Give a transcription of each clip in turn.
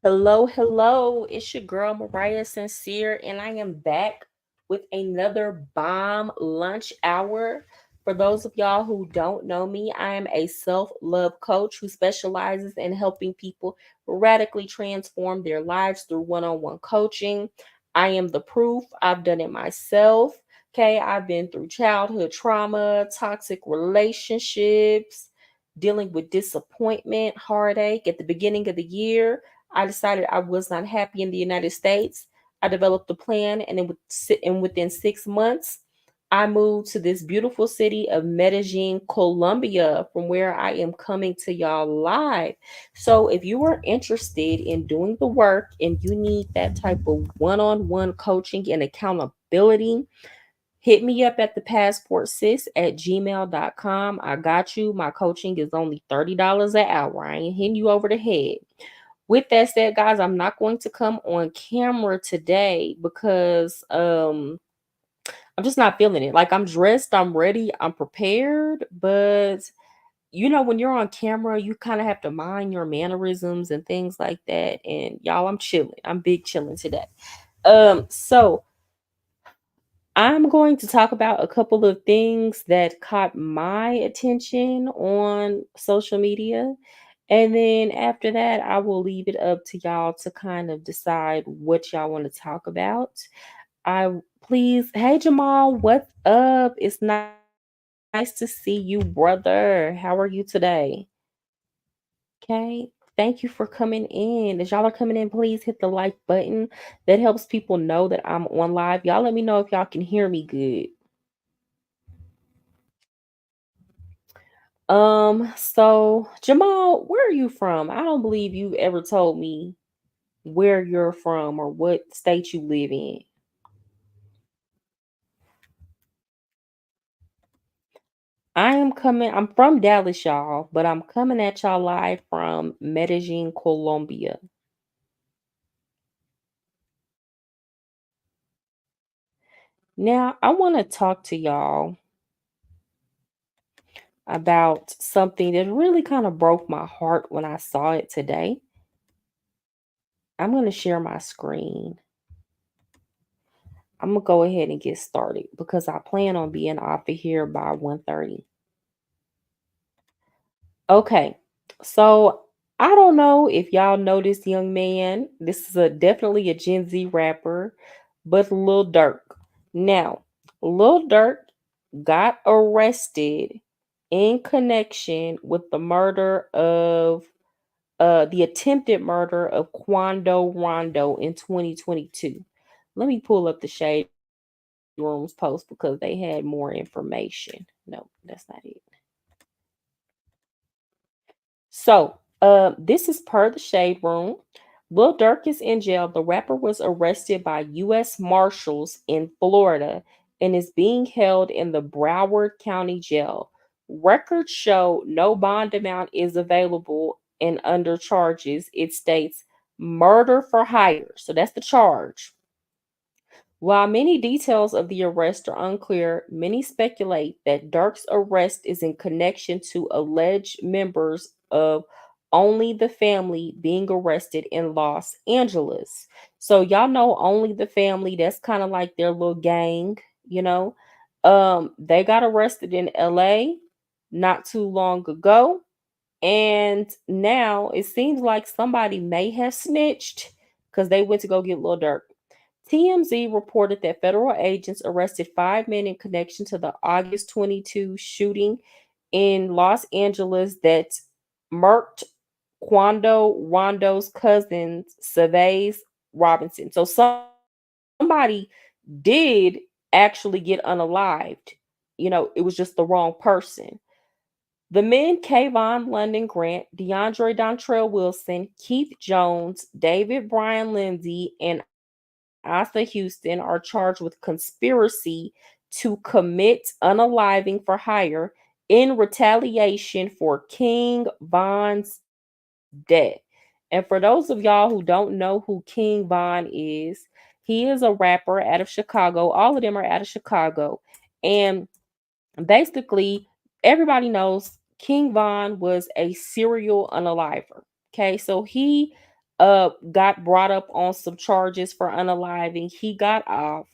Hello, hello. It's your girl Mariah Sincere, and I am back with another bomb lunch hour. For those of y'all who don't know me, I am a self love coach who specializes in helping people radically transform their lives through one on one coaching. I am the proof. I've done it myself. Okay, I've been through childhood trauma, toxic relationships, dealing with disappointment, heartache at the beginning of the year. I decided I was not happy in the United States. I developed a plan, and within 6 months, I moved to this beautiful city of Medellin, Colombia, from where I am coming to y'all live. So, if you are interested in doing the work and you need that type of one on one coaching and accountability, hit me up at the passportsis@gmail.com. I got you. My coaching is only $30 an hour. I ain't hitting you over the head. With that said, guys, I'm not going to come on camera today because I'm just not feeling it. Like, I'm dressed, I'm ready, I'm prepared, but when you're on camera, you kind of have to mind your mannerisms and things like that. And y'all, I'm chilling. I'm big chilling today. So I'm going to talk about a couple of things that caught my attention on social media. And then after that, I will leave it up to y'all to kind of decide what y'all want to talk about. I please, hey Jamal, what's up? It's nice to see you, brother. How are you today? Okay. Thank you for coming in. As y'all are coming in, please hit the like button. That helps people know that I'm on live. Y'all let me know if y'all can hear me good. So Jamal, where are you from? I don't believe you ever told me where you're from or what state you live in. I'm from Dallas, y'all, but I'm coming at y'all live from Medellin, Colombia. Now, I want to talk to y'all about something that really kind of broke my heart when I saw it today. I'm going to share my screen. I'm going to go ahead and get started because I plan on being off of here by 1:30. Okay. So, I don't know if y'all know this young man. This is a definitely a Gen Z rapper, but Lil Durk. Now, Lil Durk got arrested in connection with the attempted murder of Quando Rondo in 2022. Let me pull up the Shade Room's post because they had more information. No, that's not it. So, this is per the Shade Room. Lil Durk is in jail. The rapper was arrested by U.S. Marshals in Florida and is being held in the Broward County Jail. Records show no bond amount is available and under charges. It states murder for hire. So that's the charge. While many details of the arrest are unclear, many speculate that Dirk's arrest is in connection to alleged members of Only the Family being arrested in Los Angeles. So y'all know Only the Family, that's kind of like their little gang, you know. They got arrested in LA not too long ago, and now it seems like somebody may have snitched because they went to go get Lil Durk. TMZ reported that federal agents arrested 5 men in connection to the August 22 shooting in Los Angeles that murked Quando Rondo's cousin, Savase Robinson. So somebody did actually get unalived. It was just the wrong person. The men Kayvon London Grant, DeAndre Dontrell Wilson, Keith Jones, David Brian Lindsay, and Asa Houston are charged with conspiracy to commit unaliving for hire in retaliation for King Von's death. And for those of y'all who don't know who King Von is, he is a rapper out of Chicago. All of them are out of Chicago. And basically, everybody knows King Von was a serial unaliver. Okay, so he got brought up on some charges for unaliving. He got off.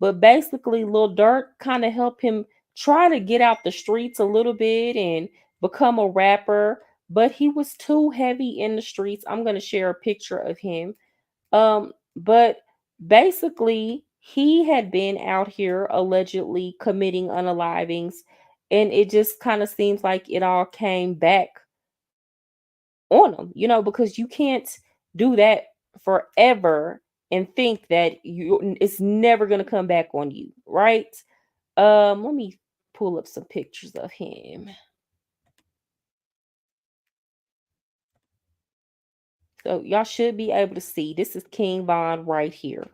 But basically Lil Durk kind of helped him try to get out the streets a little bit and become a rapper, but he was too heavy in the streets. I'm going to share a picture of him. But basically he had been out here allegedly committing unalivings, and it just kind of seems like it all came back on them, because you can't do that forever and think that it's never going to come back on you, right? Let me pull up some pictures of him. So y'all should be able to see. This is King Von right here.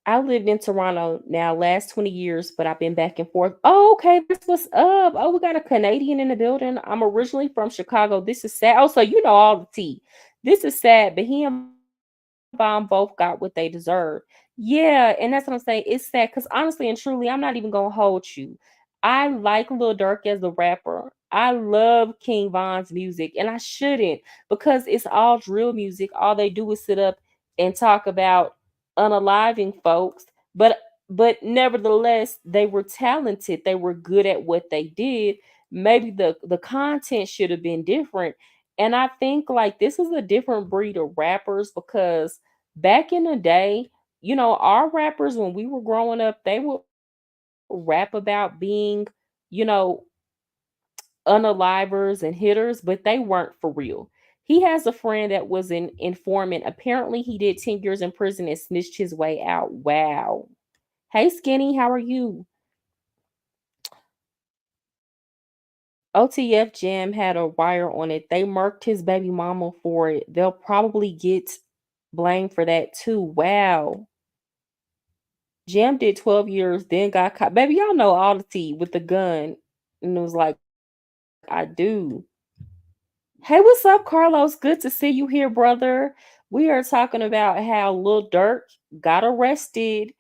I lived in Toronto now last 20 years, but I've been back and forth. Oh, okay. That's what's up. Oh, we got a Canadian in the building. I'm originally from Chicago. This is sad. Oh, so you know all the tea. This is sad, but he and Bomb both got what they deserve. Yeah, and that's what I'm saying. It's sad because honestly and truly, I'm not even gonna hold you. I like Lil Durk as a rapper. I love King Von's music, and I shouldn't, because it's all drill music. All they do is sit up and talk about unaliving folks. But nevertheless, they were talented. They were good at what they did. Maybe the content should have been different. And I think like this is a different breed of rappers, because back in the day, our rappers when we were growing up, they would rap about being, you know, unalivers and hitters, but they weren't for real. He has a friend that was an informant. Apparently, he did 10 years in prison and snitched his way out. Wow. Hey, Skinny, how are you? OTF Jam had a wire on it. They murked his baby mama for it. They'll probably get blamed for that too. Wow. Jam did 12 years, then got caught. Baby, y'all know all the tea with the gun. And it was like, I do. Hey, what's up, Carlos? Good to see you here, brother. We are talking about how Lil Durk got arrested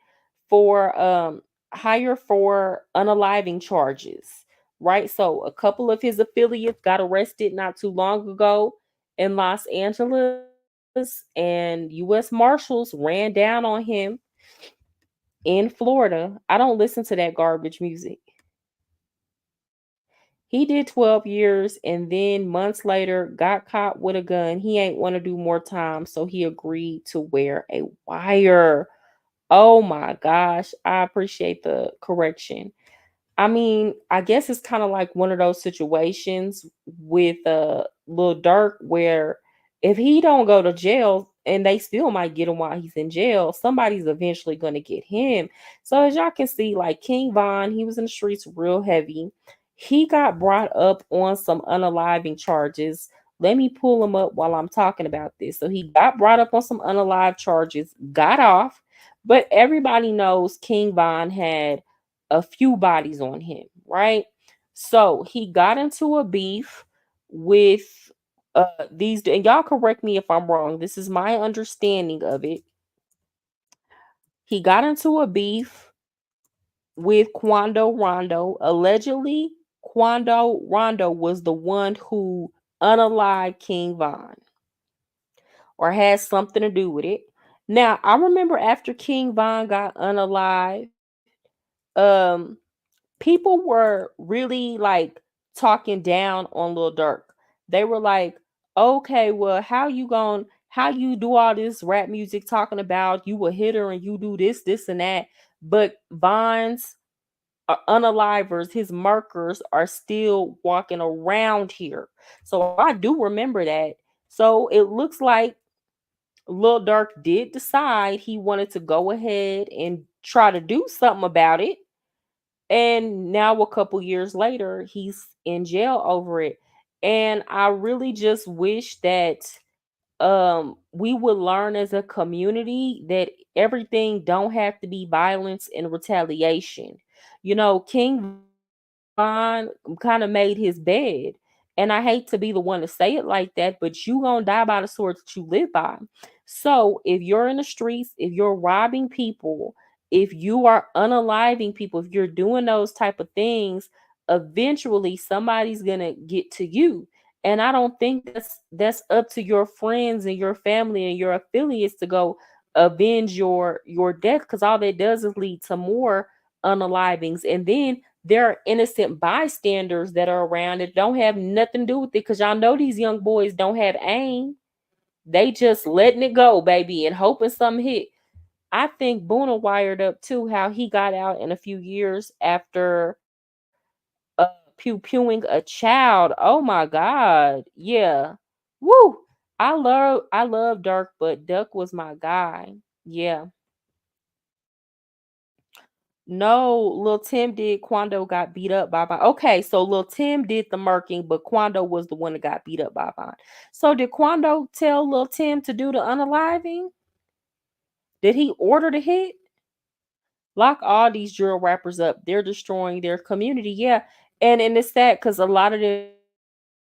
for hire for unaliving charges. Right? So a couple of his affiliates got arrested not too long ago in Los Angeles, and US Marshals ran down on him in Florida. I don't listen to that garbage music. He did 12 years and then months later got caught with a gun. He ain't want to do more time, so he agreed to wear a wire. Oh my gosh, I appreciate the correction. I mean, I guess it's kind of like one of those situations with Lil Durk where if he don't go to jail and they still might get him while he's in jail, somebody's eventually going to get him. So as y'all can see, like King Von, he was in the streets real heavy. He got brought up on some unaliving charges. Let me pull him up while I'm talking about this. So he got brought up on some unalive charges, got off, but everybody knows King Von had a few bodies on him, right? So he got into a beef with these, and y'all correct me if I'm wrong. This is my understanding of it. He got into a beef with Quando Rondo. Allegedly, Quando Rondo was the one who unalived King Von or has something to do with it. Now, I remember after King Von got unalived, um, people were really like talking down on Lil Durk. They were like, okay, well, how you do all this rap music talking about you a hitter and you do this, this, and that, but Von's unalivers, his markers are still walking around here. So I do remember that. So it looks like Lil Durk did decide he wanted to go ahead and try to do something about it. And now a couple years later, he's in jail over it. And I really just wish that we would learn as a community that everything don't have to be violence and retaliation. King Von kind of made his bed. And I hate to be the one to say it like that, but you gonna die by the sword that you live by. So if you're in the streets, if you're robbing people, if you are unaliving people, if you're doing those type of things, eventually somebody's gonna get to you. And I don't think that's up to your friends and your family and your affiliates to go avenge your death, because all that does is lead to more unalivings. And then there are innocent bystanders that are around that don't have nothing to do with it, because y'all know these young boys don't have aim. They just letting it go, baby, and hoping something hit. I think Boona wired up too, how he got out in a few years after pewing a child. Oh my God. Yeah. Woo. I love Durk, but Duck was my guy. Yeah. No, Lil Tim did. Quando got beat up by Von. Okay, so Lil Tim did the murking, but Quando was the one that got beat up by Von. So did Quando tell Lil Tim to do the unaliving? Did he order the hit? Lock all these drill rappers up. They're destroying their community. Yeah. And it's sad because a lot of them,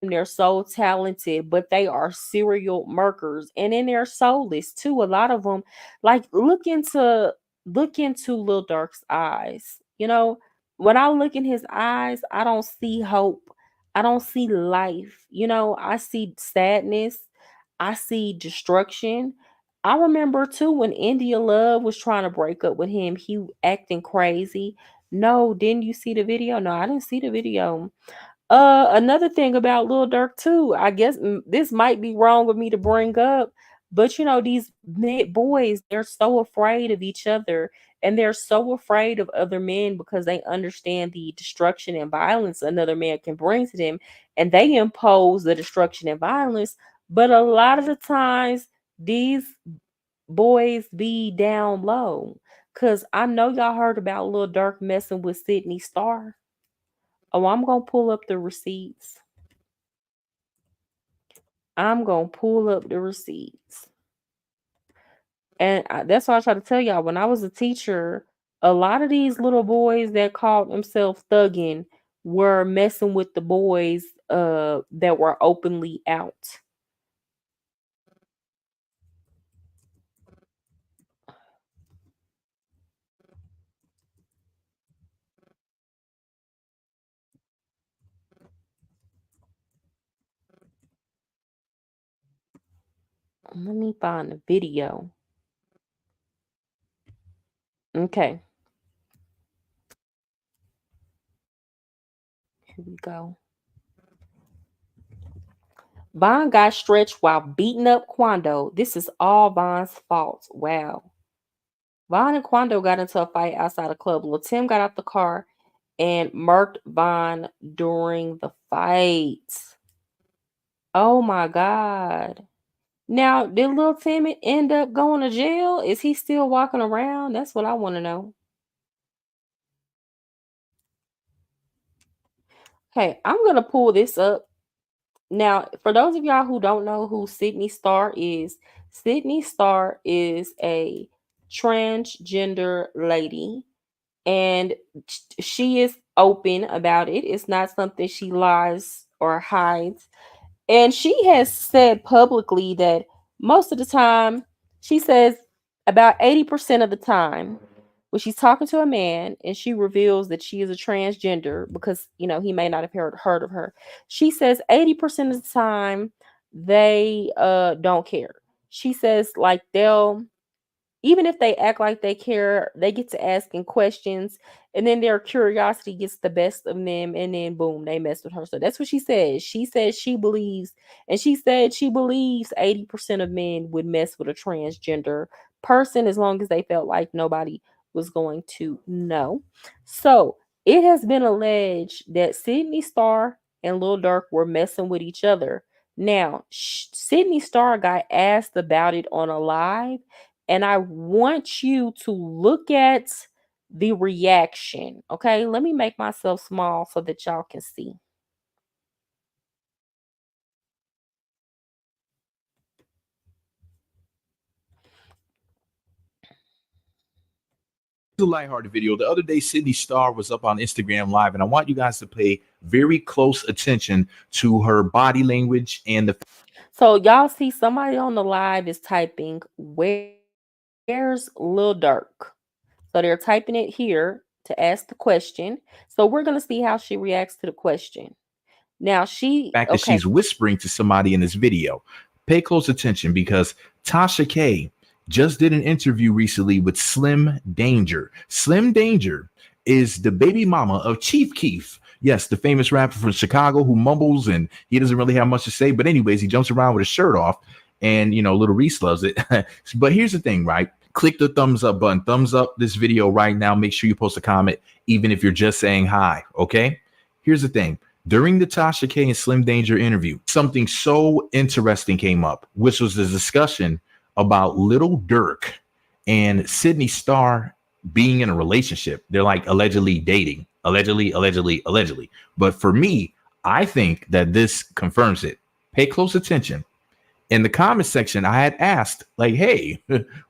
they're so talented, but they are serial murkers. And then they're soulless too. A lot of them, like look into Lil Durk's eyes. When I look in his eyes, I don't see hope. I don't see life. I see sadness. I see destruction. I remember too when India Love was trying to break up with him, he acting crazy. No, didn't you see the video? No, I didn't see the video. Another thing about Lil Durk too, I guess this might be wrong with me to bring up, but these mid boys, they're so afraid of each other, and they're so afraid of other men because they understand the destruction and violence another man can bring to them, and they impose the destruction and violence. But a lot of the times, these boys be down low. Cause I know y'all heard about Lil Durk messing with Sydney Star. Oh, I'm gonna pull up the receipts. I'm gonna pull up the receipts. And that's why I try to tell y'all, when I was a teacher, a lot of these little boys that called themselves thugging were messing with the boys that were openly out. Let me find the video. Okay, here we go. Vaughn got stretched while beating up Quando. This is all Vaughn's fault. Wow. Vaughn and Quando got into a fight outside a club. Lil Tim got out the car and murked Vaughn during the fight. Oh my God. Now, did Lil Tim end up going to jail? Is he still walking around? That's what I want to know. Okay, I'm going to pull this up. Now, for those of y'all who don't know who Sydney Star is a transgender lady, and she is open about it. It's not something she lies or hides. And she has said publicly that most of the time, she says about 80% of the time, when she's talking to a man and she reveals that she is a transgender, because he may not have heard of her, she says 80% of the time they don't care. She says, like, they'll, even if they act like they care, they get to asking questions, and then their curiosity gets the best of them, and then boom, they mess with her. So that's what she says. She says she believes, and she said she believes 80% of men would mess with a transgender person as long as they felt like nobody was going to know. So it has been alleged that Sydney Star and Lil Durk were messing with each other. Now, Sydney Star got asked about it on a live, and I want you to look at the reaction. Okay, let me make myself small so that y'all can see. A lighthearted video. The other day, Sydney Star was up on Instagram Live, and I want you guys to pay very close attention to her body language and the. So y'all see somebody on the live is typing, "Where's Lil Durk?" So they're typing it here to ask the question. So we're gonna see how she reacts to the question. Now she Fact that okay. she's whispering to somebody in this video. Pay close attention because Tasha K just did an interview recently with Slim Danger. Slim Danger is the baby mama of Chief Keef. Yes, the famous rapper from Chicago who mumbles and he doesn't really have much to say. But anyways, he jumps around with his shirt off and, Little Reese loves it. But here's the thing, right? Click the thumbs up button. Thumbs up this video right now. Make sure you post a comment, even if you're just saying hi. Okay. Here's the thing. During the Tasha K and Slim Danger interview, something so interesting came up, which was the discussion about Little Durk and Sydney Starr being in a relationship. They're like allegedly dating, allegedly. But for me, I think that this confirms it. Pay close attention. In the comment section, I had asked, like, hey,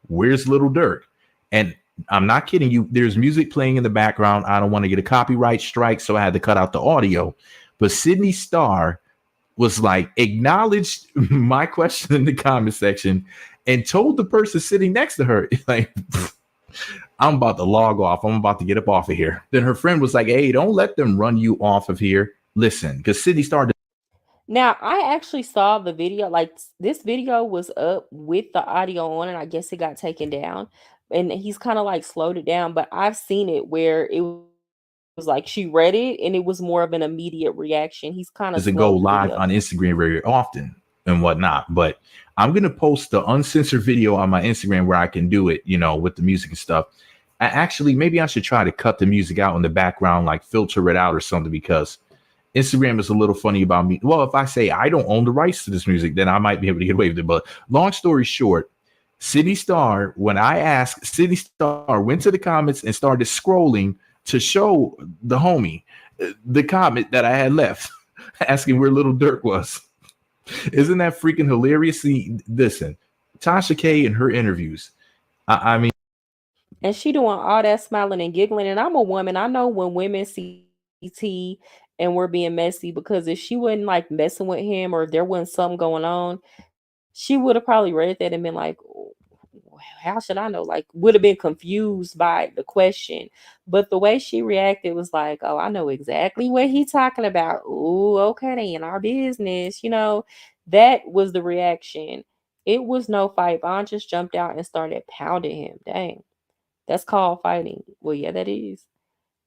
where's Little Durk? And I'm not kidding you. There's music playing in the background. I don't want to get a copyright strike, so I had to cut out the audio. But Sydney Starr was like, acknowledged my question in the comment section and told the person sitting next to her, like, I'm about to log off. I'm about to get up off of here. Then her friend was like, hey, don't let them run you off of here. Listen, because Sydney Starr. Now I actually saw the video. Like this video was up with the audio on, and I guess it got taken down. And he's kind of like slowed it down, but I've seen it where it was like she read it and it was more of an immediate reaction. He's kind of Doesn't go slowed the live video. on Instagram very often and whatnot. But I'm gonna post the uncensored video on my Instagram where I can do it, with the music and stuff. Actually, maybe I should try to cut the music out in the background, like filter it out or something, because Instagram is a little funny about me. Well, if I say I don't own the rights to this music, then I might be able to get away with it. But long story short, Sydney Starr, when I asked, Sydney Starr went to the comments and started scrolling to show the homie the comment that I had left, asking where Little Durk was. Isn't that freaking hilarious? See, listen, Tasha K in her interviews. I mean, And she doing all that smiling and giggling. And I'm a woman. I know when women see tea and we're being messy, because if she wasn't like messing with him or if there wasn't something going on, she would have probably read that and been like, "Oh, how should I know?" Like, would have been confused by the question. But the way she reacted was like, oh, I know exactly what he's talking about. Oh, okay, then our business. That was the reaction. It was no fight. Bond just jumped out and started pounding him. Dang. That's called fighting. Well, yeah, that is.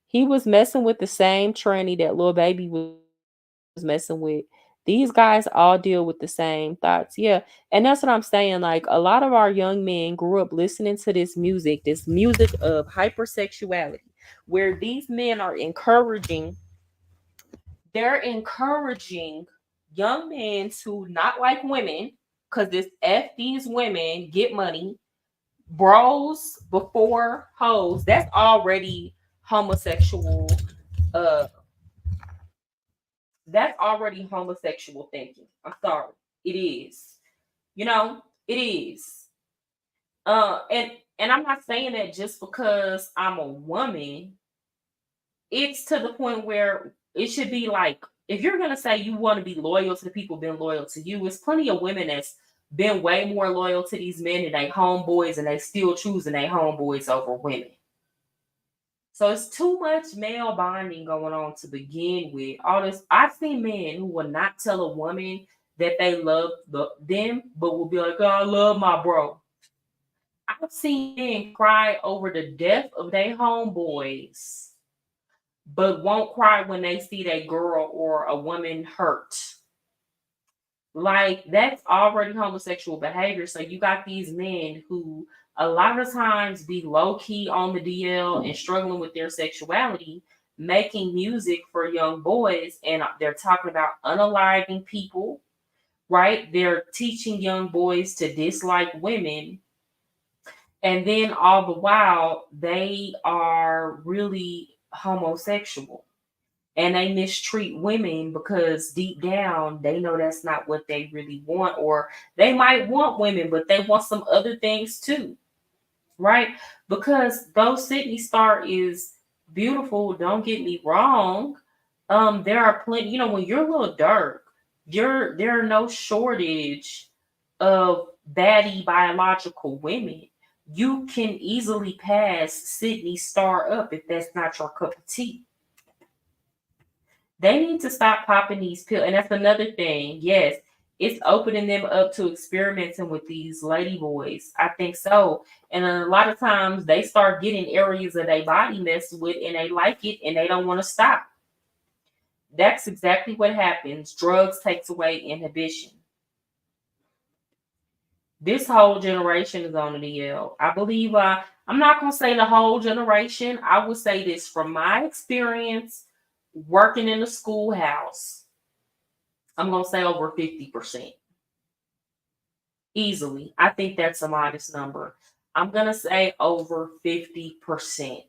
He was messing with the same tranny that little baby was messing with. These guys all deal with the same thoughts. Yeah. And that's what I'm saying. Like a lot of our young men grew up listening to this music of hypersexuality, where these men are encouraging young men to not like women because this F these women get money, bros before hoes. That's already homosexual. Uh, that's already homosexual thinking. I'm sorry, it is. It is. And I'm not saying that just because I'm a woman. It's to the point where it should be like, if you're gonna say you want to be loyal to the people being loyal to you, it's plenty of women that's been way more loyal to these men and they homeboys, and they still choosing they homeboys over women. So it's too much male bonding going on to begin with. All this, I've seen men who will not tell a woman that they love them, but will be like, "Oh, I love my bro." I've seen men cry over the death of their homeboys, but won't cry when they see that girl or a woman hurt. Like that's already homosexual behavior. So you got these men who a lot of times be low key on the DL and struggling with their sexuality, making music for young boys, and they're talking about unaliving people, right? They're teaching young boys to dislike women, and then all the while they are really homosexual and they mistreat women because deep down they know that's not what they really want, or they might want women but they want some other things too, right? Because though Sydney Starr is beautiful, don't get me wrong, there are plenty, when you're a little dark, there are no shortage of baddie biological women. You can easily pass Sydney Starr up if that's not your cup of tea. They need to stop popping these pills. And that's another thing. Yes, it's opening them up to experimenting with these lady boys. I think so. And a lot of times they start getting areas of their body messed with and they like it and they don't want to stop. That's exactly what happens. Drugs takes away inhibition. This whole generation is on the DL. I believe I'm not gonna say the whole generation. I would say this from my experience working in the schoolhouse. I'm gonna say over 50%. Easily. I think that's a modest number. I'm gonna say over 50%.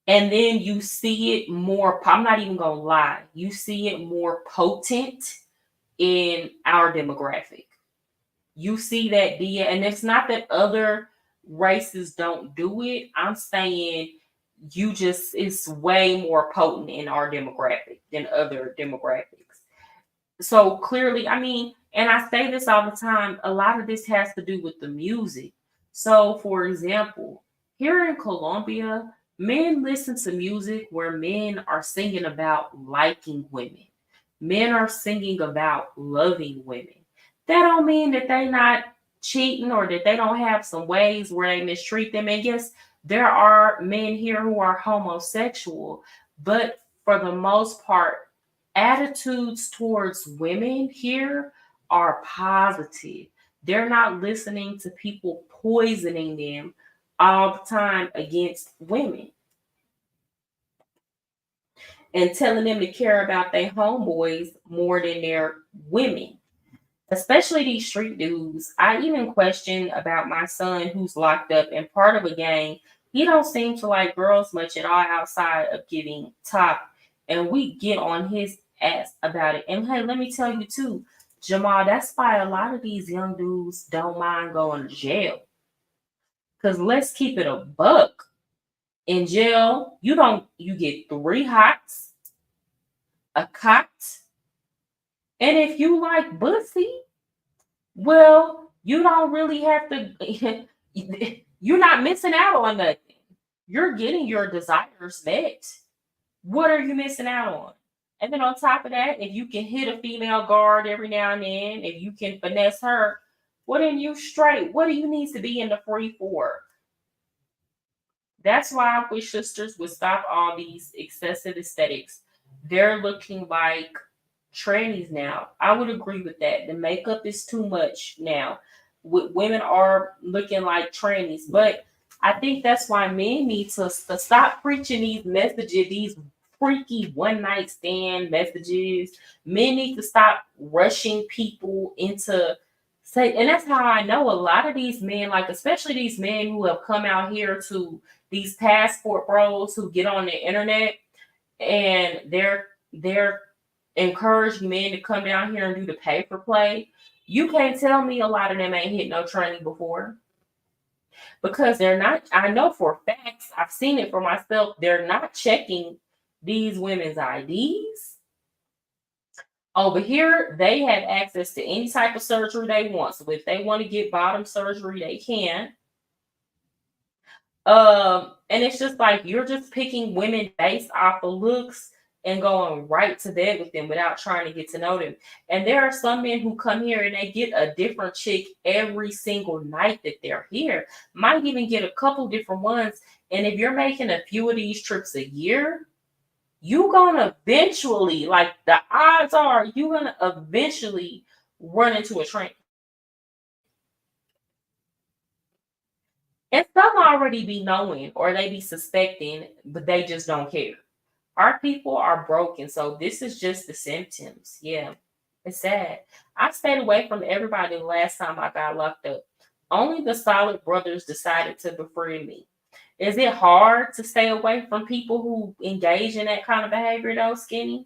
And then you see it more, I'm not even gonna lie, you see it more potent in our demographic. You see that and it's not that other races don't do it. I'm saying it's way more potent in our demographic than other demographics. So clearly, I mean, and I say this all the time, a lot of this has to do with the music. So, for example, here in Colombia, men listen to music where men are singing about liking women. Men are singing about loving women. That don't mean that they not cheating or that they don't have some ways where they mistreat them. And yes, there are men here who are homosexual, but for the most part, attitudes towards women here are positive. They're not listening to people poisoning them all the time against women and telling them to care about their homeboys more than their women, especially these street dudes. I even question about my son who's locked up and part of a gang. He don't seem to like girls much at all outside of giving top, and we get on his ass about it. And hey, let me tell you too, Jamal, that's why a lot of these young dudes don't mind going to jail. Cause let's keep it a buck. In jail, you get 3 hots, a cot, and if you like pussy, well, you don't really have to. You're not missing out on nothing. You're getting your desires met. What are you missing out on? And then on top of that, if you can hit a female guard every now and then, if you can finesse her, well then you straight. What do you need to be in the free for? That's why I wish sisters would stop all these excessive aesthetics. They're looking like trannies now. I would agree with that. The makeup is too much now. Women are looking like trannies, but I think that's why men need to stop preaching these messages, these freaky one night stand messages. Men need to stop rushing people into say, and that's how I know a lot of these men, like especially these men who have come out here to these passport bros who get on the internet and they're encouraging men to come down here and do the paper play. You can't tell me a lot of them ain't hit no training before because they're not. I know for facts, I've seen it for myself. They're not checking these women's IDs. Over here, they have access to any type of surgery they want. So if they want to get bottom surgery, they can. And it's just like you're just picking women based off of looks and going right to bed with them without trying to get to know them. And there are some men who come here and they get a different chick every single night that they're here. Might even get a couple different ones. And if you're making a few of these trips a year, you're gonna eventually, like the odds are, you're gonna eventually run into a train. And some already be knowing or they be suspecting, but they just don't care. Our people are broken, so this is just the symptoms. Yeah, it's sad. I stayed away from everybody the last time I got locked up. Only the solid brothers decided to befriend me. Is it hard to stay away from people who engage in that kind of behavior, though, Skinny?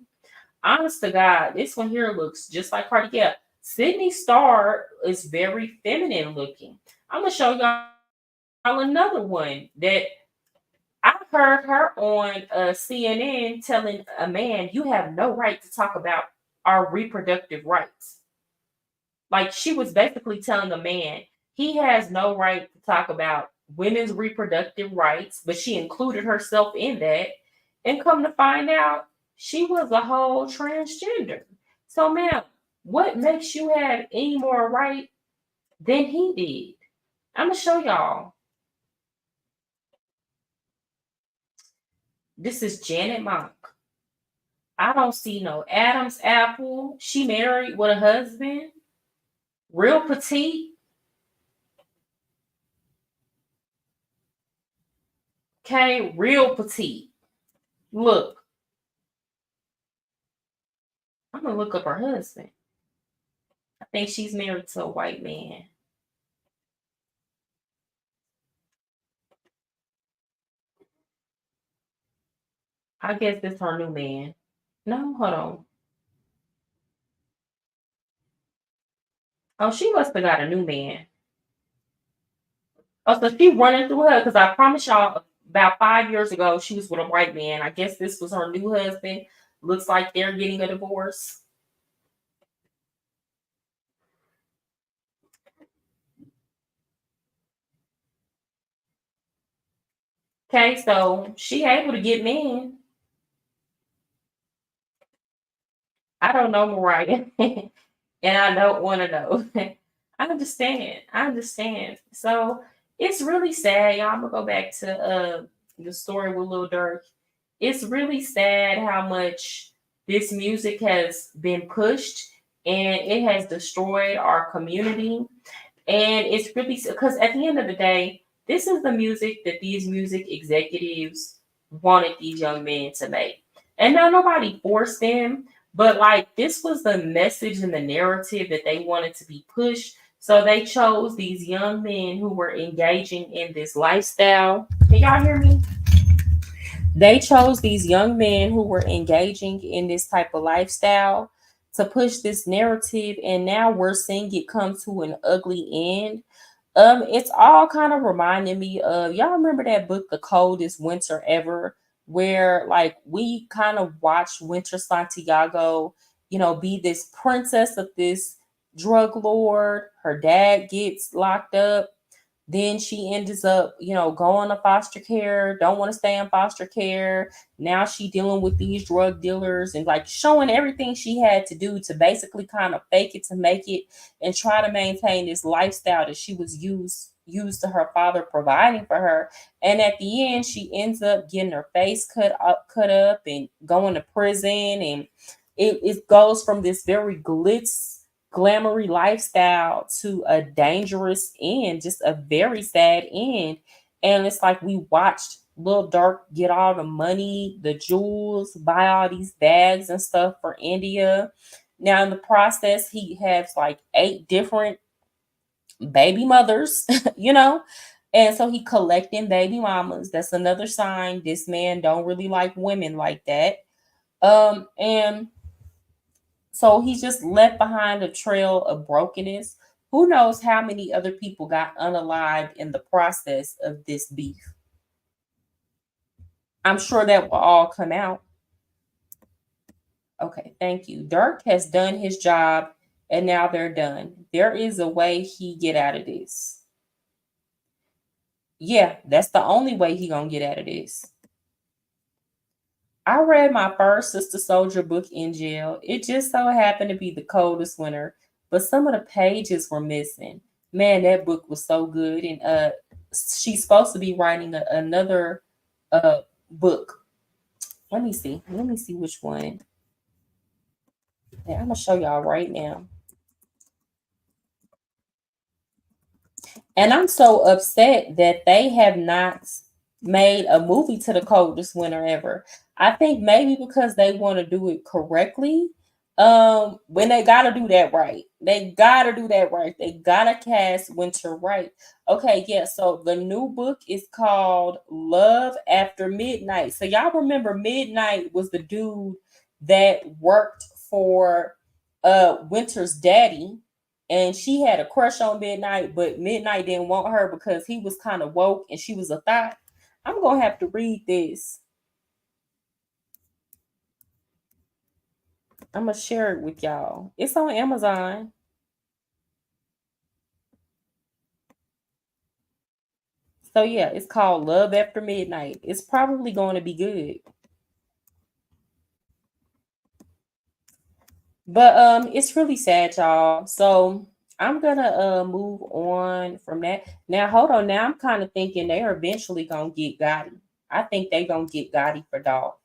Honest to God, this one here looks just like Cardi. Yeah, Sydney Starr is very feminine looking. I'm gonna show y'all another one that I heard her on CNN telling a man, "You have no right to talk about our reproductive rights." Like she was basically telling a man he has no right to talk about women's reproductive rights, but she included herself in that. And come to find out, She was a whole transgender. So, ma'am, what makes you have any more right than he did? I'm gonna show y'all. This is Janet Mock. I don't see no Adam's apple. She married with a husband, real petite. Okay, real petite. Look, I'm gonna look up her husband. I think she's married to a white man. I guess this her new man. No, hold on. Oh, she must have got a new man. Oh, so she running through her because I promise y'all about 5 years ago she was with a white man. I guess this was her new husband. Looks like they're getting a divorce. Okay, so she able to get men. I don't know Mariah, and I don't want to know. I understand. I understand. So it's really sad, y'all. I'm gonna go back to the story with Lil Durk. It's really sad how much this music has been pushed and it has destroyed our community. And it's really because at the end of the day, this is the music that these music executives wanted these young men to make. And now nobody forced them, but like this was the message and the narrative that they wanted to be pushed. So they chose these young men who were engaging in this lifestyle. Can y'all hear me? They chose these young men who were engaging in this type of lifestyle to push this narrative, and now we're seeing it come to an ugly end. It's all kind of reminding me of y'all remember that book, The Coldest Winter Ever, where like we kind of watched Winter Santiago, be this princess of this drug lord. Her dad gets locked up, then she ends up, going to foster care, don't want to stay in foster care. Now she dealing with these drug dealers and like showing everything she had to do to basically kind of fake it to make it and try to maintain this lifestyle that she was used to her father providing for her. And at the end, she ends up getting her face cut up and going to prison. And it goes from this very glamoury lifestyle to a dangerous end, just a very sad end. And it's like we watched Lil Durk get all the money, the jewels, buy all these bags and stuff for India. Now in the process, he has like 8 different baby mothers, you know. And so he collecting baby mamas. That's another sign this man don't really like women like that. And so he just left behind a trail of brokenness. Who knows how many other people got unalived in the process of this beef? I'm sure that will all come out. Okay, thank you. Dirk has done his job and now they're done. There is a way he get out of this. Yeah, that's the only way he gonna get out of this. I read my first Sister Soldier book in jail. It just so happened to be The Coldest Winter, but some of the pages were missing. Man, that book was so good. And she's supposed to be writing another book. Let me see. Let me see which one. Yeah, I'm gonna show y'all right now. And I'm so upset that they have not made a movie to The Coldest Winter Ever. I think maybe because they want to do it correctly. When they gotta do that right. They gotta do that right. They gotta cast Winter right. Okay, yeah. So the new book is called Love After Midnight. So y'all remember Midnight was the dude that worked for Winter's daddy, and she had a crush on Midnight, but Midnight didn't want her because he was kind of woke and she was a thought. I'm gonna have to read this. I'm gonna share it with y'all. It's on Amazon. So yeah, it's called Love After Midnight. It's probably going to be good. But it's really sad, y'all. So I'm gonna move on from that. Now hold on. Now I'm kind of thinking they are eventually gonna get Gotti. I think they gonna get Gotti for Dolph.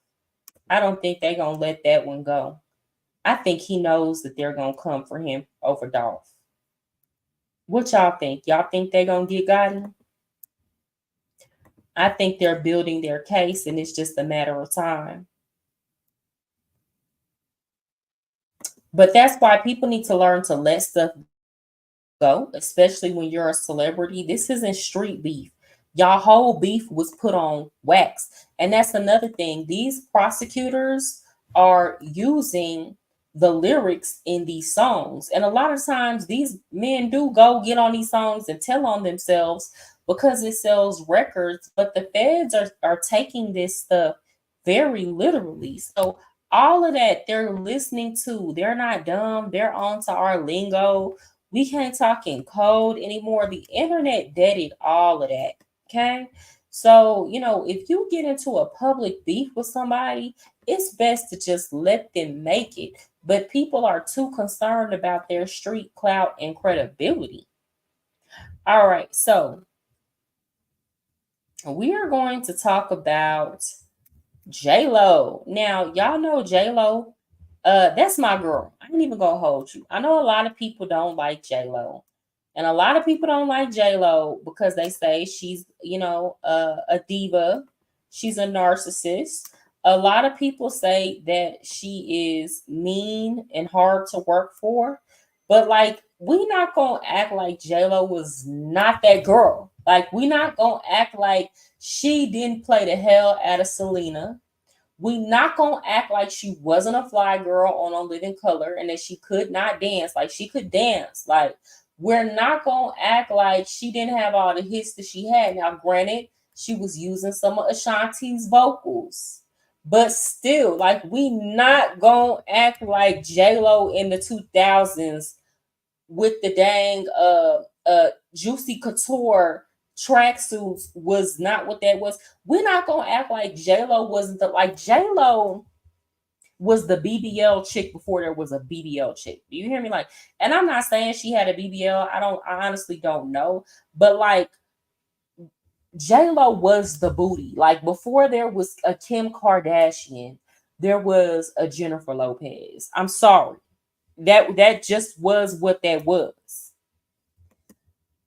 I don't think they gonna let that one go. I think he knows that they're gonna come for him over Dolph. What y'all think? Y'all think they gonna get Gotti? I think they're building their case, and it's just a matter of time. But that's why people need to learn to let stuff go, especially when you're a celebrity. This isn't street beef. Y'all whole beef was put on wax. And that's another thing. These prosecutors are using the lyrics in these songs. And a lot of times these men do go get on these songs and tell on themselves because it sells records. But the feds are taking this stuff very literally. So all of that they're listening to, they're not dumb. They're onto our lingo. We can't talk in code anymore. The internet deaded all of that. Okay. So, if you get into a public beef with somebody, it's best to just let them make it. But people are too concerned about their street clout and credibility. All right. So, we are going to talk about J Lo. Now, y'all know J Lo. That's my girl. I ain't even gonna hold you. I know a lot of people don't like J Lo, and a lot of people don't like J Lo because they say she's, a diva. She's a narcissist. A lot of people say that she is mean and hard to work for, but like we not gonna act like J Lo was not that girl. Like we not gonna act like she didn't play the hell out of Selena. We not gonna act like she wasn't a fly girl on A Living Color and that she could not dance. Like she could dance. Like we're not gonna act like she didn't have all the hits that she had. Now, granted, she was using some of Ashanti's vocals, but still, like we not gonna act like J Lo in the 2000s with the dang Juicy Couture tracksuits was not what that was. We're not gonna act like J Lo wasn't J Lo was the BBL chick before there was a BBL chick. Do you hear me? Like, and I'm not saying she had a BBL. I honestly don't know, but like J Lo was the booty. Like before there was a Kim Kardashian, there was a Jennifer Lopez. I'm sorry. That just was what that was.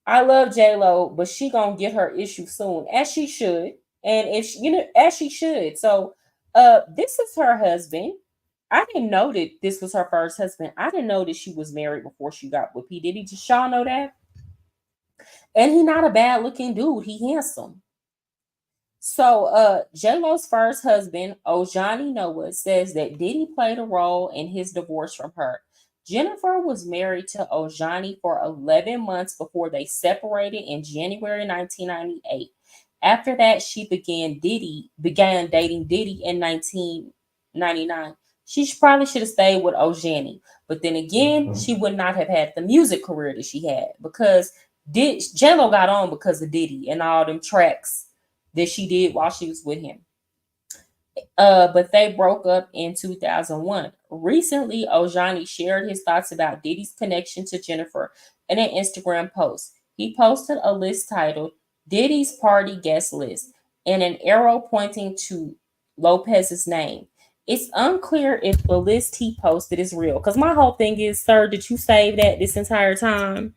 I love J Lo, but she gonna get her issue soon, as she should, and if as she should. So, this is her husband. I didn't know that this was her first husband. I didn't know that she was married before she got with P Diddy. Did y'all know that? And he not a bad looking dude. He handsome. So, J Lo's first husband, Ojani Noah, says that Diddy played a role in his divorce from her. Jennifer was married to Ojani for 11 months before they separated in January 1998. After that, she began dating Diddy in 1999. She probably should have stayed with Ojani, but then again, she would not have had the music career that she had because J Lo got on because of Diddy and all them tracks that she did while she was with him. But they broke up in 2001. Recently, Ojani shared his thoughts about Diddy's connection to Jennifer in an Instagram post. He posted a list titled Diddy's Party Guest List and an arrow pointing to Lopez's name. It's unclear if the list he posted is real. Because my whole thing is, sir, did you save that this entire time?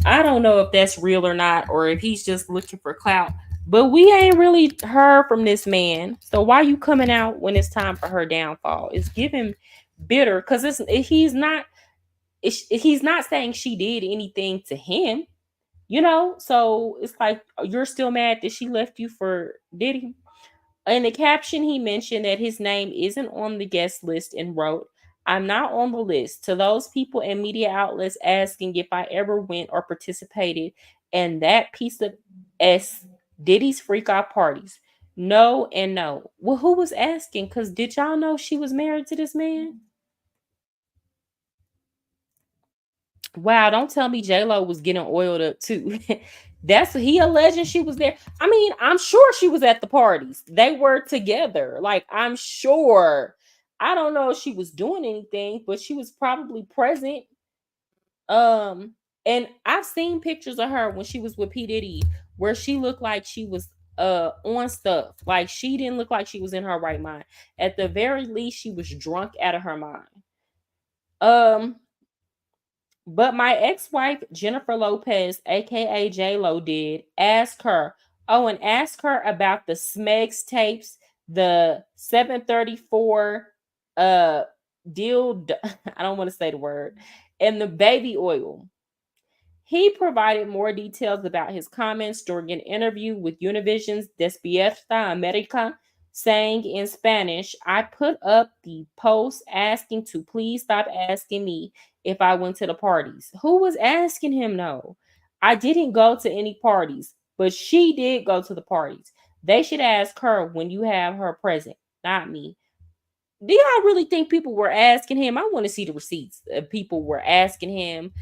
I don't know if that's real or not, or if he's just looking for clout. But we ain't really heard from this man. So why you coming out when it's time for her downfall? It's giving bitter because he's not saying she did anything to him, So it's like you're still mad that she left you for Diddy. In the caption, he mentioned that his name isn't on the guest list and wrote, I'm not on the list. To those people and media outlets asking if I ever went or participated in that piece of S Diddy's freak out parties. No and no. Well, who was asking? Because did y'all know she was married to this man? Wow, don't tell me J Lo was getting oiled up too. That's he alleging she was there. I mean, I'm sure she was at the parties. They were together. Like, I'm sure. I don't know if she was doing anything, but she was probably present. Um, and I've seen pictures of her when she was with P. Diddy where she looked like she was on stuff. Like she didn't look like she was in her right mind. At the very least, she was drunk out of her mind. Um, but my ex-wife Jennifer Lopez, aka J Lo, did ask her. Oh, and ask her about the Smegs tapes, the 734 deal. I don't want to say the word, and the baby oil. He provided more details about his comments during an interview with Univision's Despierta America, saying in Spanish, I put up the post asking to please stop asking me if I went to the parties. Who was asking him? No, I didn't go to any parties, but she did go to the parties. They should ask her when you have her present, not me. Do y'all really think people were asking him? I want to see the receipts. People were asking him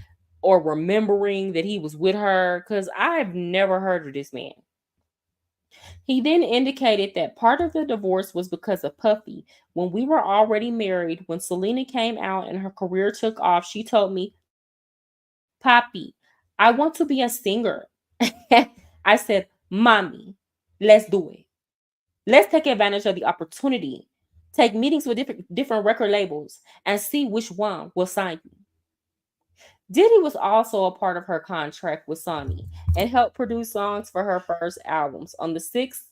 or remembering that he was with her because I've never heard of this man. He then indicated that part of the divorce was because of Puffy. When we were already married, when Selena came out and her career took off, she told me, Papi, I want to be a singer. I said, Mommy, let's do it. Let's take advantage of the opportunity. Take meetings with different record labels and see which one will sign you. Diddy was also a part of her contract with Sony and helped produce songs for her first albums. On the sixth,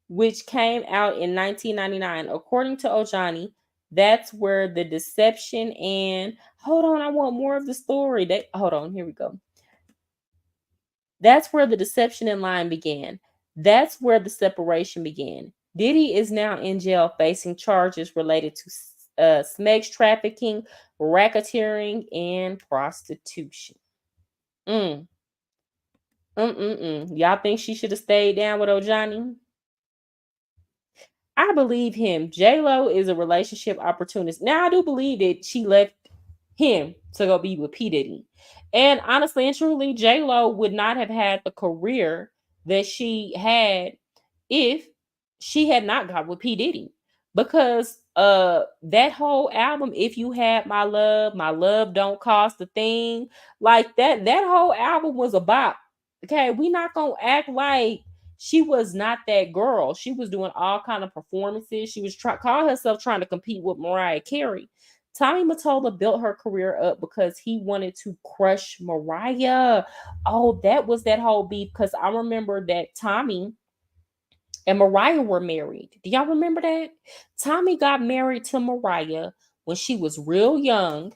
which came out in 1999, according to Ojani, that's where the deception and hold on, I want more of the story. Hold on, here we go. That's where the deception and lying began. That's where the separation began. Diddy is now in jail facing charges related to smegs trafficking, racketeering, and prostitution. Mm. Y'all think she should have stayed down with Ojani? I believe him. J Lo is a relationship opportunist. Now I do believe that she left him to go be with P Diddy, and honestly and truly, J Lo would not have had the career that she had if she had not got with P Diddy, because that whole album, If You Had My Love Don't Cost a Thing, like that whole album was a bop. Okay, we not gonna act like she was not that girl. She was doing all kind of performances. She was call herself trying to compete with Mariah Carey. Tommy Mottola built her career up because he wanted to crush Mariah. Oh, that was that whole beef, because I remember that Tommy and Mariah were married. Do y'all remember that? Tommy got married to Mariah when she was real young,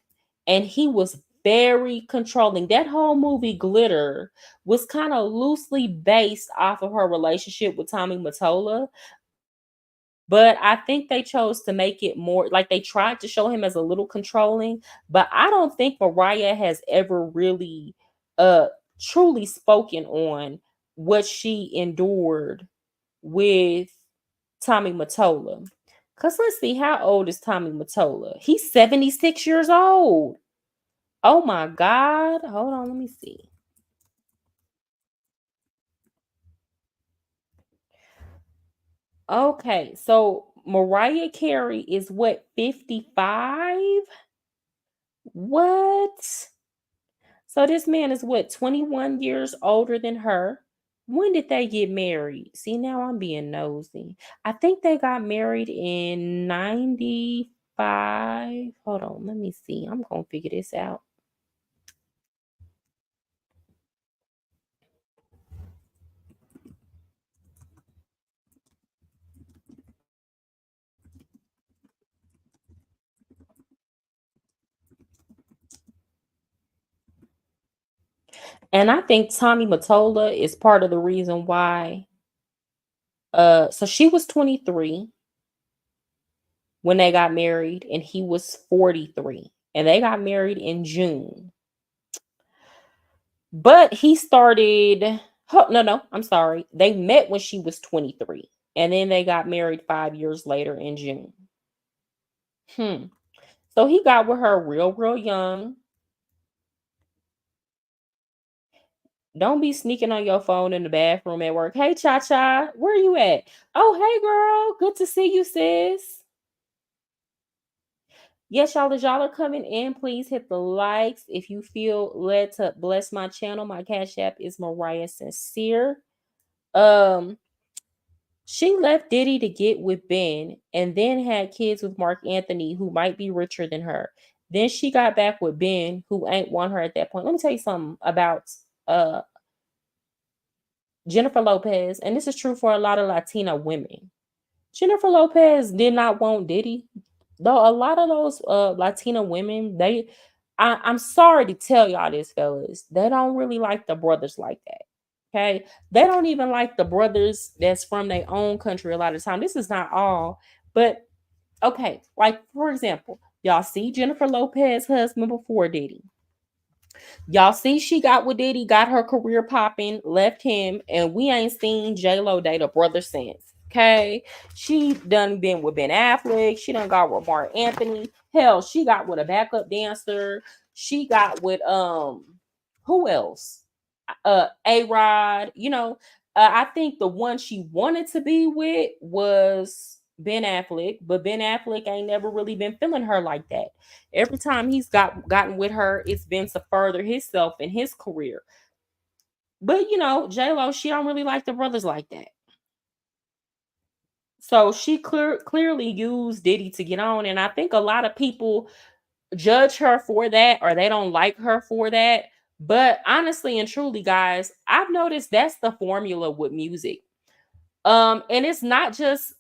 and he was very controlling. That whole movie, Glitter, was kind of loosely based off of her relationship with Tommy Mottola. But I think they chose to make it more like they tried to show him as a little controlling. But I don't think Mariah has ever really uh truly spoken on what she endured with Tommy Mottola. Because let's see, how old is Tommy Mottola? He's 76 years old. Oh my God. Hold on, let me see. Okay, so Mariah Carey is what, 55? What? So this man is what, 21 years older than her? When did they get married? See, now I'm being nosy. I think they got married in 95. Hold on, let me see. I'm going to figure this out. And I think Tommy Mottola is part of the reason why. So she was 23 when they got married, and he was 43. And they got married in June. But he started, no, I'm sorry. They met when she was 23. And then they got married 5 years later in June. So he got with her real young. Don't be sneaking on your phone in the bathroom at work. Hey, Cha Cha, where you at? Oh, hey, girl. Good to see you, sis. Yes, y'all, as y'all are coming in, please hit the likes. If you feel led to bless my channel, my cash app is Mariah Sincere. Um, she left Diddy to get with Ben and then had kids with Mark Anthony, who might be richer than her. Then she got back with Ben, who ain't want her at that point. Let me tell you something about uh Jennifer Lopez, and this is true for a lot of Latina women. Jennifer Lopez did not want Diddy. Though a lot of those Latina women, I'm sorry to tell y'all this, fellas, they don't really like the brothers like that. Okay. They don't even like the brothers that's from their own country a lot of time. This is not all, but okay, like for example, y'all see Jennifer Lopez husband before Diddy. Y'all see she got with Diddy, got her career popping, left him, and we ain't seen J-Lo date a brother since. Okay. She done been with Ben Affleck. She done got with Mark Anthony. Hell, she got with a backup dancer. She got with who else? A-Rod. I think the one she wanted to be with was Ben Affleck, but Ben Affleck ain't never really been feeling her like that. Every time he's gotten with her, it's been to further himself and his career. But J Lo, she don't really like the brothers like that. So she clearly used Diddy to get on, and I think a lot of people judge her for that, or they don't like her for that. But honestly and truly, guys, I've noticed that's the formula with music. And it's not just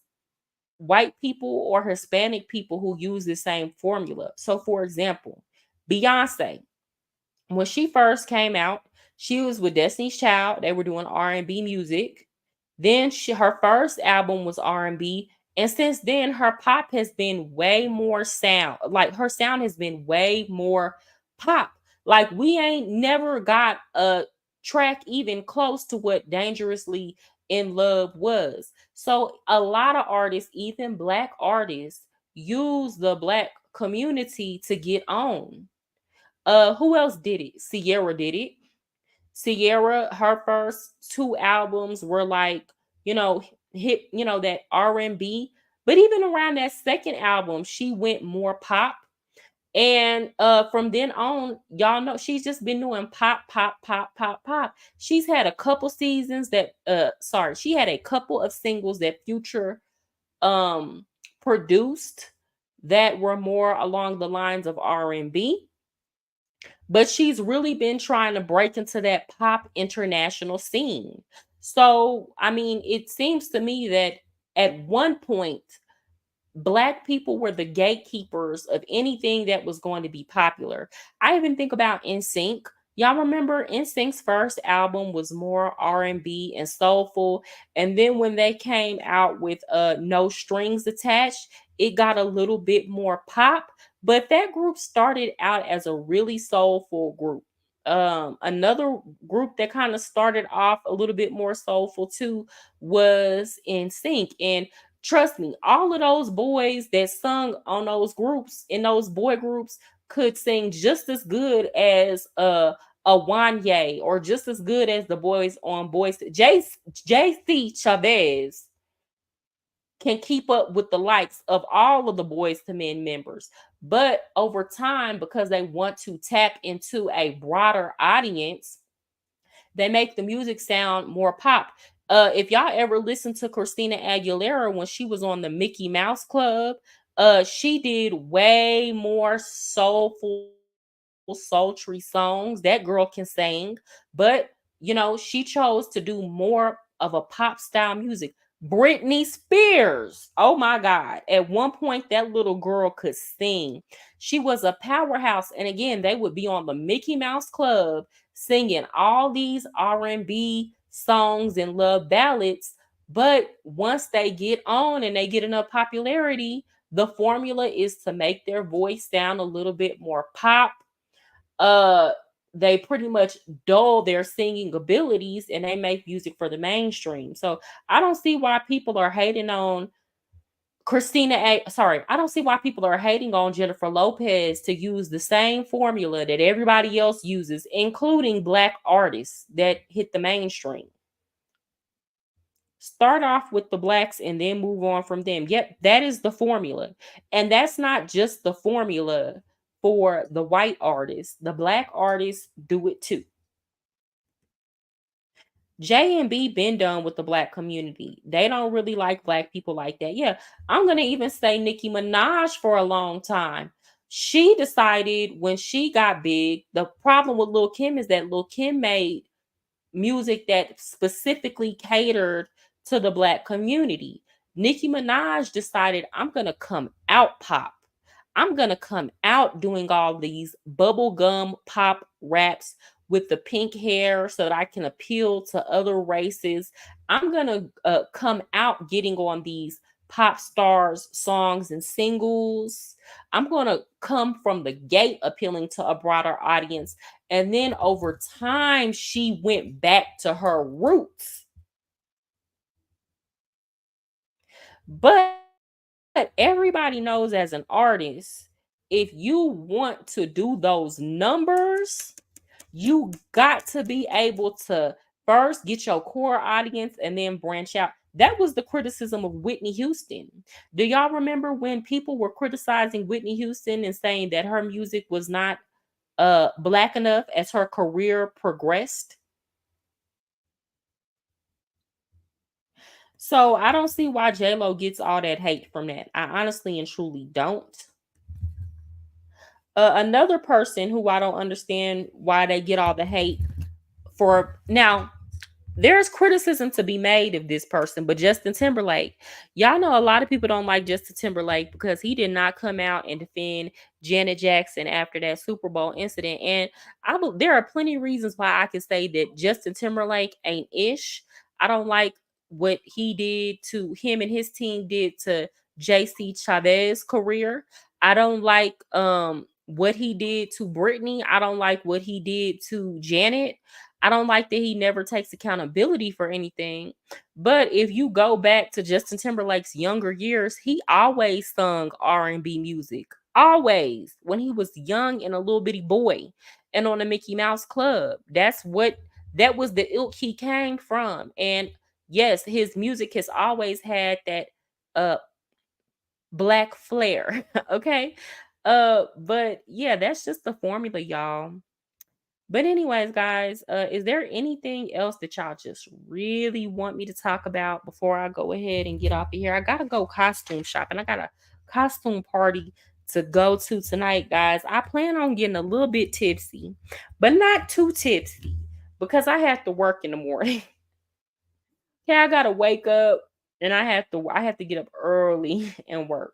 white people or Hispanic people who use the same formula. So, for example, Beyonce, when she first came out, she was with Destiny's Child. They were doing R&B music. Then her first album was R&B, and since then her pop has been way more sound. Like her sound has been way more pop. Like we ain't never got a track even close to what Dangerously in Love was. So a lot of artists, even black artists, use the black community to get on. Who else did it? Sierra did it. Sierra, her first two albums were like, hit, that R&B. But even around that second album, she went more pop. And from then on, y'all know she's just been doing pop, pop, pop, pop, pop. She's had a couple seasons that she had a couple of singles that Future produced that were more along the lines of R&B, but she's really been trying to break into that pop international scene. So, I mean, it seems to me that at one point, black people were the gatekeepers of anything that was going to be popular. I even think about NSYNC. Y'all remember NSYNC's first album was more R&B and soulful, and then when they came out with No Strings Attached, it got a little bit more pop, but that group started out as a really soulful group. Another group that kind of started off a little bit more soulful too was NSYNC, and trust me, all of those boys that sung on those groups, in those boy groups, could sing just as good as a Wanye, or just as good as the boys on Boys. JC Chavez can keep up with the likes of all of the Boys to Men members. But over time, because they want to tap into a broader audience, they make the music sound more pop. If y'all ever listen to Christina Aguilera when she was on the Mickey Mouse Club, she did way more soulful, sultry songs. That girl can sing, but she chose to do more of a pop style music. Britney Spears, oh my God. At one point, that little girl could sing. She was a powerhouse. And again, they would be on the Mickey Mouse Club singing all these R&B songs and love ballads. But once they get on and they get enough popularity, the formula is to make their voice sound a little bit more pop. They pretty much dull their singing abilities and they make music for the mainstream. So I don't see why people are hating on I don't see why people are hating on Jennifer Lopez to use the same formula that everybody else uses, including black artists that hit the mainstream. Start off with the blacks and then move on from them. Yep, that is the formula. And that's not just the formula for the white artists. The black artists do it too. J and B been done with the black community. They don't really like black people like that. Yeah, I'm gonna even say Nicki Minaj for a long time. She decided when she got big. The problem with Lil Kim is that Lil Kim made music that specifically catered to the black community. Nicki Minaj decided, I'm gonna come out pop. I'm gonna come out doing all these bubblegum pop raps with the pink hair so that I can appeal to other races. I'm gonna come out getting on these pop stars songs and singles. I'm gonna come from the gate appealing to a broader audience. And then over time, she went back to her roots. But everybody knows as an artist, if you want to do those numbers, you got to be able to first get your core audience and then branch out. That was the criticism of Whitney Houston. Do y'all remember when people were criticizing Whitney Houston and saying that her music was not black enough as her career progressed? So I don't see why J-Lo gets all that hate from that. I honestly and truly don't. Another person who I don't understand why they get all the hate for now, there's criticism to be made of this person, but Justin Timberlake, y'all know a lot of people don't like Justin Timberlake because he did not come out and defend Janet Jackson after that Super Bowl incident. And there are plenty of reasons why I can say that Justin Timberlake ain't ish. I don't like what he did to him and his team did to JC Chavez's career. I don't like what he did to Britney. I don't like what he did to Janet. I don't like that he never takes accountability for anything. But if you go back to Justin Timberlake's younger years, he always sung R&B music. Always. When he was young and a little bitty boy and on the Mickey Mouse Club. That was the ilk he came from. And yes, his music has always had that uh black flair. Okay. But yeah, that's just the formula, y'all. But anyways, guys, is there anything else that y'all just really want me to talk about before I go ahead and get off of here? I gotta go costume shopping. I got a costume party to go to tonight, guys. I plan on getting a little bit tipsy, but not too tipsy because I have to work in the morning. Yeah, I gotta wake up and I have to get up early and work.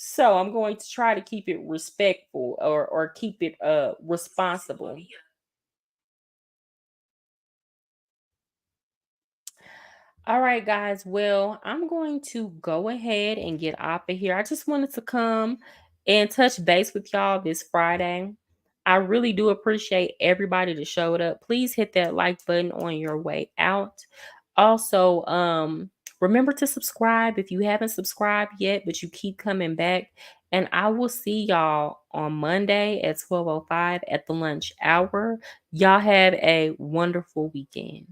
So I'm going to try to keep it respectful or keep it responsible. All right, guys. Well, I'm going to go ahead and get off of here. I just wanted to come and touch base with y'all this Friday. I really do appreciate everybody that showed up. Please hit that like button on your way out. Also, remember to subscribe if you haven't subscribed yet, but you keep coming back. And I will see y'all on Monday at 12:05 at the lunch hour. Y'all have a wonderful weekend.